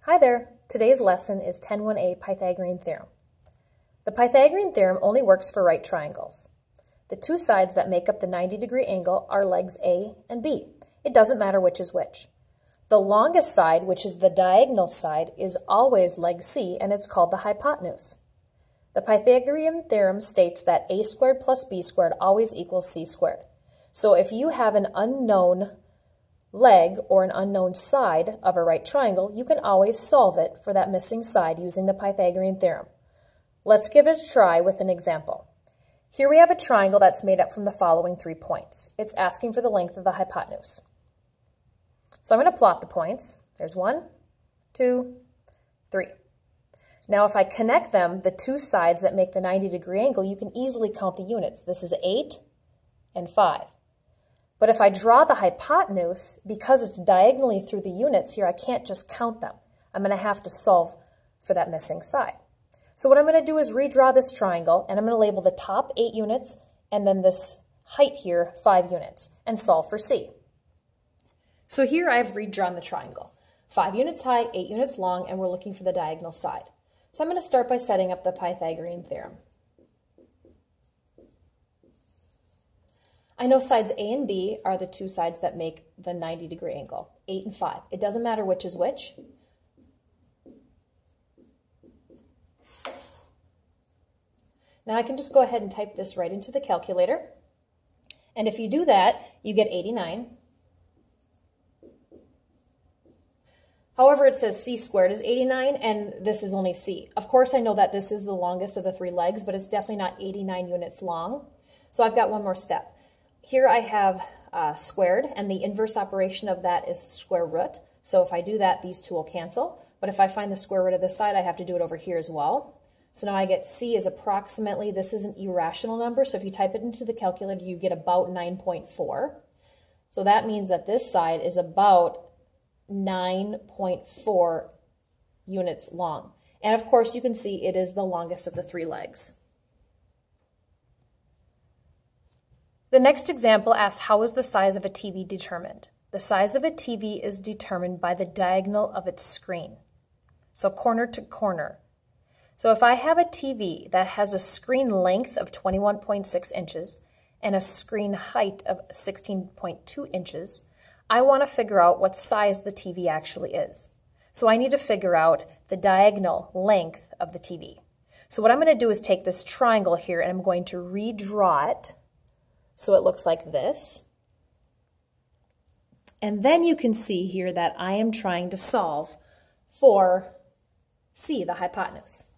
Hi there! Today's lesson is 10.1a Pythagorean Theorem. The Pythagorean Theorem only works for right triangles. The two sides that make up the 90-degree angle are legs A and B. It doesn't matter which is which. The longest side, which is the diagonal side, is always leg C, and it's called the hypotenuse. The Pythagorean Theorem states that a squared plus b squared always equals c squared. So if you have an unknown leg or an unknown side of a right triangle, you can always solve it for that missing side using the Pythagorean Theorem. Let's give it a try with an example. Here we have a triangle that's made up from the following 3 points. It's asking for the length of the hypotenuse. So I'm going to plot the points. There's 1, 2, 3. Now if I connect them, the two sides that make the 90-degree angle, you can easily count the units. This is 8 and 5. But if I draw the hypotenuse, because it's diagonally through the units here, I can't just count them. I'm going to have to solve for that missing side. So what I'm going to do is redraw this triangle, and I'm going to label the top 8 units, and then this height here, 5 units, and solve for C. So here I've redrawn the triangle. 5 units high, 8 units long, and we're looking for the diagonal side. So I'm going to start by setting up the Pythagorean Theorem. I know sides A and B are the two sides that make the 90-degree angle, 8 and 5. It doesn't matter which is which. Now I can just go ahead and type this right into the calculator. And if you do that, you get 89. However, it says c squared is 89, and this is only c. Of course, I know that this is the longest of the 3 legs, but it's definitely not 89 units long. So I've got one more step. Here I have squared, and the inverse operation of that is square root. So if I do that, these two will cancel. But if I find the square root of this side, I have to do it over here as well. So now I get c is approximately, this is an irrational number, so if you type it into the calculator, you get about 9.4. So that means that this side is about 9.4 units long. And of course, you can see it is the longest of the 3 legs. The next example asks, how is the size of a TV determined? The size of a TV is determined by the diagonal of its screen, so corner to corner. So if I have a TV that has a screen length of 21.6 inches and a screen height of 16.2 inches, I want to figure out what size the TV actually is. So I need to figure out the diagonal length of the TV. So what I'm going to do is take this triangle here and I'm going to redraw it so it looks like this. And then you can see here that I am trying to solve for C, the hypotenuse.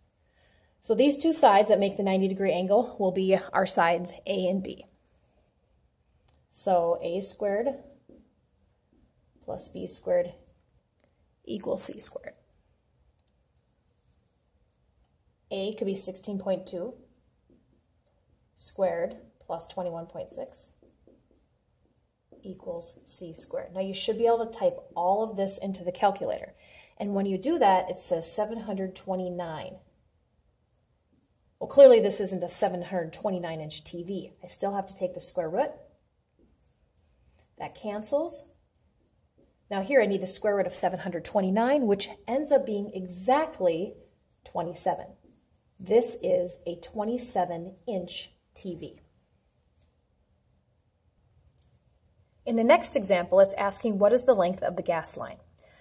So these two sides that make the 90-degree angle will be our sides A and B. So A squared plus B squared equals C squared. A could be 16.2 squared plus 21.6 equals C squared. Now you should be able to type all of this into the calculator. And when you do that, it says 729. Well, clearly this isn't a 729-inch TV. I still have to take the square root. That cancels. Now here I need the square root of 729, which ends up being exactly 27. This is a 27-inch TV. In the next example, it's asking what is the length of the gas line.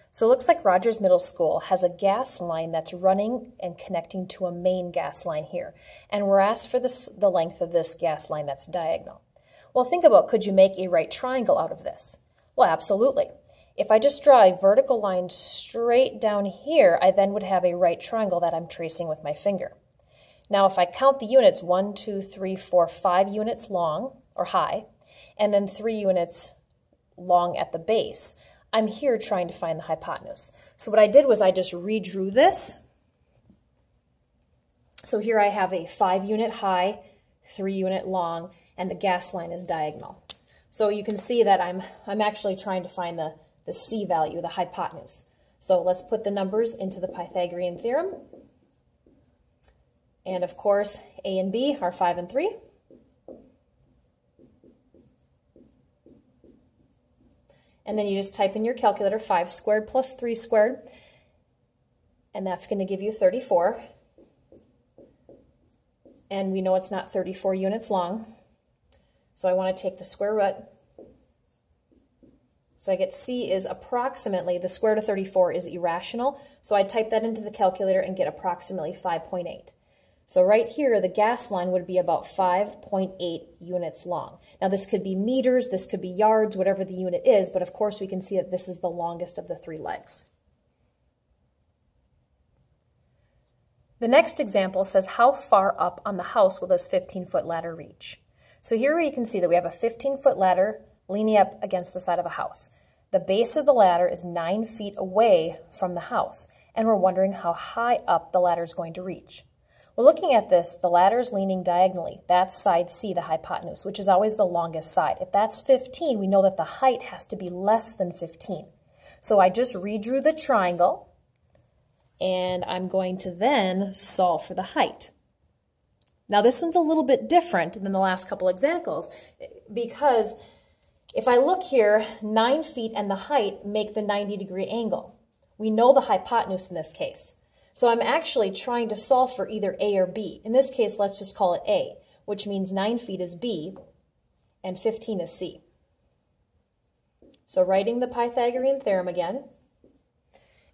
So it looks like Rogers Middle School has a gas line that's running and connecting to a main gas line here. And we're asked for the length of this gas line that's diagonal. Well, think about, could you make a right triangle out of this? Well, absolutely. If I just draw a vertical line straight down here, I then would have a right triangle that I'm tracing with my finger. Now, if I count the units, 1, 2, 3, 4, 5 units long or high, and then 3 units long at the base, I'm here trying to find the hypotenuse. So what I did was I just redrew this. So here I have a 5 unit high, 3 unit long, and the gas line is diagonal. So you can see that I'm actually trying to find the C value, the hypotenuse. So let's put the numbers into the Pythagorean Theorem. And of course, A and B are 5 and 3. And then you just type in your calculator, 5 squared plus 3 squared. and that's going to give you 34. And we know it's not 34 units long, so I want to take the square root. So I get C is approximately, the square root of 34 is irrational, so I type that into the calculator and get approximately 5.8. So right here, the gas line would be about 5.8 units long. Now this could be meters, this could be yards, whatever the unit is, but of course we can see that this is the longest of the three legs. The next example says, how far up on the house will this 15-foot ladder reach? So here we can see that we have a 15-foot ladder leaning up against the side of a house. The base of the ladder is 9 feet away from the house, and we're wondering how high up the ladder is going to reach. Well, looking at this, the ladder is leaning diagonally. That's side C, the hypotenuse, which is always the longest side. If that's 15, we know that the height has to be less than 15. So I just redrew the triangle, and I'm going to then solve for the height. Now this one's a little bit different than the last couple examples, because if I look here, 9 feet and the height make the 90-degree angle. We know the hypotenuse in this case. So I'm actually trying to solve for either A or B. In this case, let's just call it A, which means 9 feet is B and 15 is C. So writing the Pythagorean theorem again,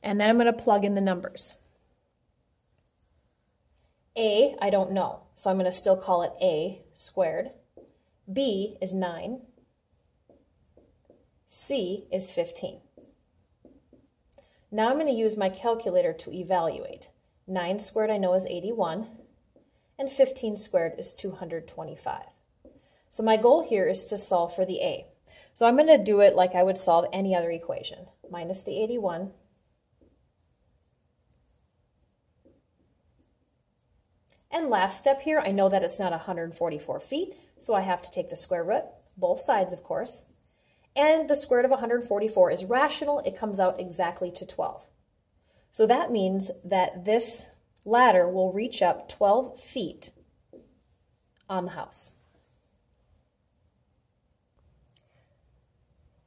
and then I'm going to plug in the numbers. A, I don't know, so I'm going to still call it A squared. B is 9. C is 15. Now I'm going to use my calculator to evaluate. 9 squared I know is 81, and 15 squared is 225. So my goal here is to solve for the A. So I'm going to do it like I would solve any other equation. Minus the 81. And last step here, I know that it's not 144 feet, so I have to take the square root, both sides of course. And the square root of 144 is rational. It comes out exactly to 12. So that means that this ladder will reach up 12 feet on the house.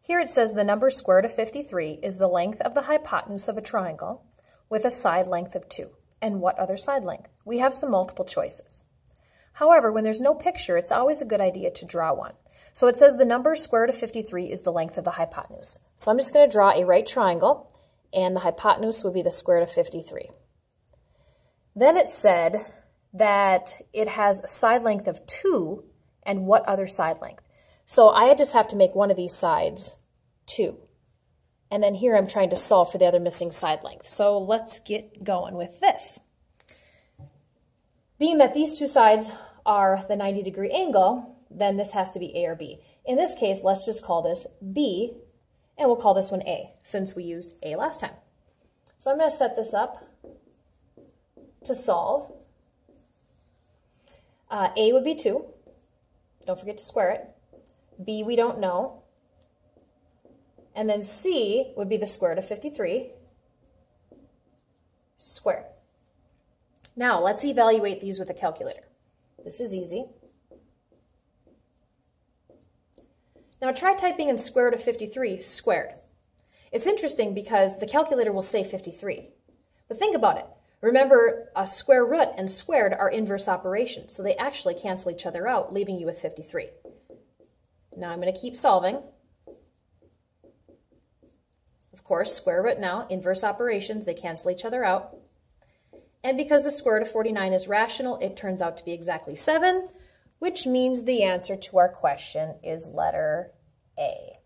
Here it says the number square root of 53 is the length of the hypotenuse of a triangle with a side length of 2. And what other side length? We have some multiple choices. However, when there's no picture, it's always a good idea to draw one. So it says the number square root of 53 is the length of the hypotenuse. So I'm just going to draw a right triangle, and the hypotenuse would be the square root of 53. Then it said that it has a side length of 2, and what other side length? So I just have to make one of these sides 2. And then here I'm trying to solve for the other missing side length. So let's get going with this. Being that these two sides are the 90-degree angle, then this has to be A or B. In this case, let's just call this B, and we'll call this one A, since we used A last time. So I'm going to set this up to solve. A would be 2. Don't forget to square it. B we don't know. And then C would be the square root of 53 squared. Now let's evaluate these with a calculator. This is easy. Now try typing in square root of 53 squared. It's interesting because the calculator will say 53. But think about it. Remember, a square root and squared are inverse operations, so they actually cancel each other out, leaving you with 53. Now I'm going to keep solving. Of course, square root now, inverse operations, they cancel each other out. And because the square root of 49 is rational, it turns out to be exactly 7, which means the answer to our question is letter A.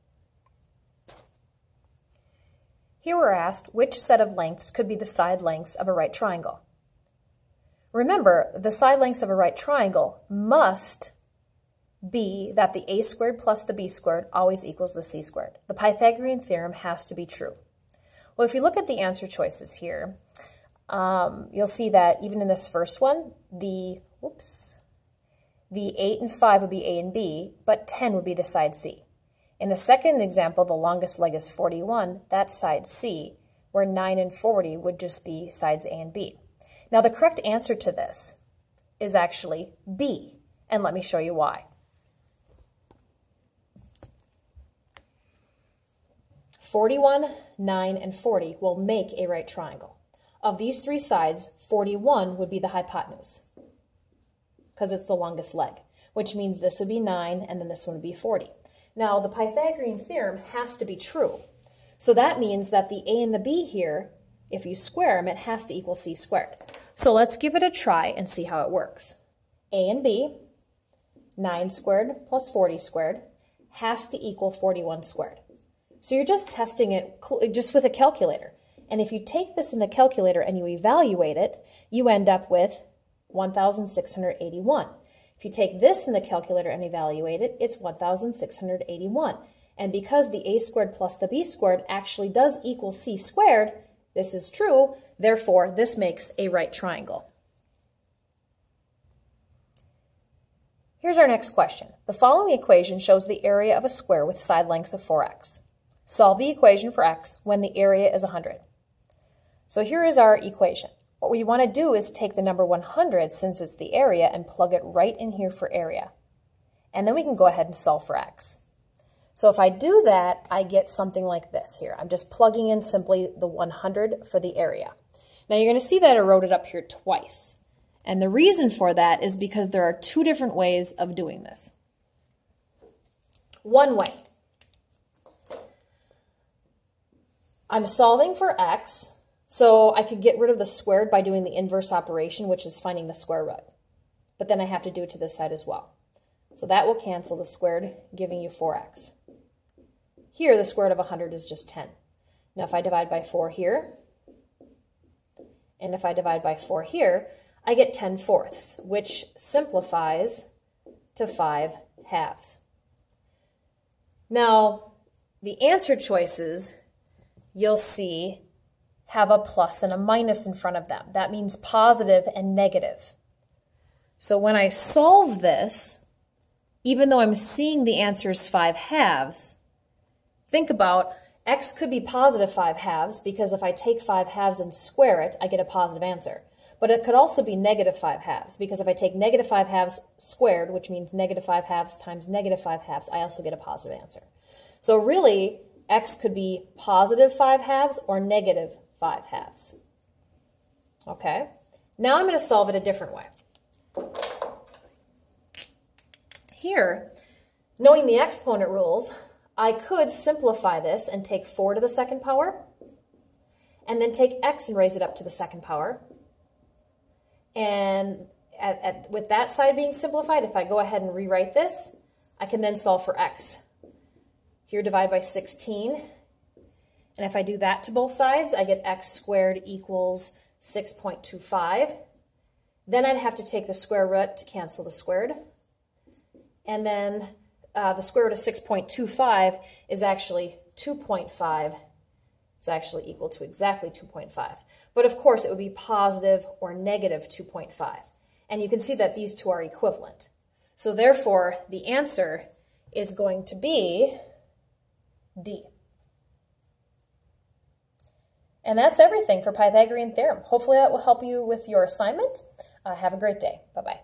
Here we're asked which set of lengths could be the side lengths of a right triangle. Remember, the side lengths of a right triangle must be that the a squared plus the b squared always equals the c squared. The Pythagorean theorem has to be true. Well, if you look at the answer choices here, you'll see that even in this first one, the 8 and 5 would be A and B, but 10 would be the side C. In the second example, the longest leg is 41, that's side C, where 9 and 40 would just be sides A and B. Now the correct answer to this is actually B, and let me show you why. 41, 9, and 40 will make a right triangle. of these three sides, 41 would be the hypotenuse because it's the longest leg, which means this would be 9 and then this one would be 40. Now, the Pythagorean theorem has to be true. So that means that the a and the b here, if you square them, it has to equal c squared. So let's give it a try and see how it works. A and b, 9 squared plus 40 squared, has to equal 41 squared. So you're just testing it just with a calculator. And if you take this in the calculator and you evaluate it, you end up with 1,681. If you take this in the calculator and evaluate it, it's 1,681. And because the a squared plus the b squared actually does equal c squared, this is true, therefore this makes a right triangle. Here's our next question. The following equation shows the area of a square with side lengths of 4x. Solve the equation for x when the area is 100. So here is our equation. What we want to do is take the number 100, since it's the area, and plug it right in here for area. And then we can go ahead and solve for x. So if I do that, I get something like this here. I'm just plugging in simply the 100 for the area. Now you're going to see that I wrote it up here twice. And the reason for that is because there are two different ways of doing this. One way. I'm solving for x. So I could get rid of the squared by doing the inverse operation, which is finding the square root. But then I have to do it to this side as well. So that will cancel the squared, giving you 4x. Here, the square root of 100 is just 10. Now if I divide by 4 here, and if I divide by 4 here, I get 10 fourths, which simplifies to 5 halves. Now, the answer choices, you'll see, have a plus and a minus in front of them. That means positive and negative. So when I solve this, even though I'm seeing the answer is 5 halves, think about x could be positive 5 halves because if I take 5 halves and square it, I get a positive answer. But it could also be negative 5 halves because if I take negative 5 halves squared, which means negative 5 halves times negative 5 halves, I also get a positive answer. So really, x could be positive 5 halves or negative 5 halves. Okay, now I'm going to solve it a different way. Here, knowing the exponent rules, I could simplify this and take 4 to the second power, and then take x and raise it up to the second power. And with that side being simplified, if I go ahead and rewrite this, I can then solve for x. Here, divide by 16. And if I do that to both sides, I get x squared equals 6.25. Then I'd have to take the square root to cancel the squared. And then the square root of 6.25 is actually 2.5. It's actually equal to exactly 2.5. But of course, it would be positive or negative 2.5. And you can see that these two are equivalent. So therefore, the answer is going to be D. And that's everything for Pythagorean theorem. Hopefully that will help you with your assignment. Have a great day. Bye-bye.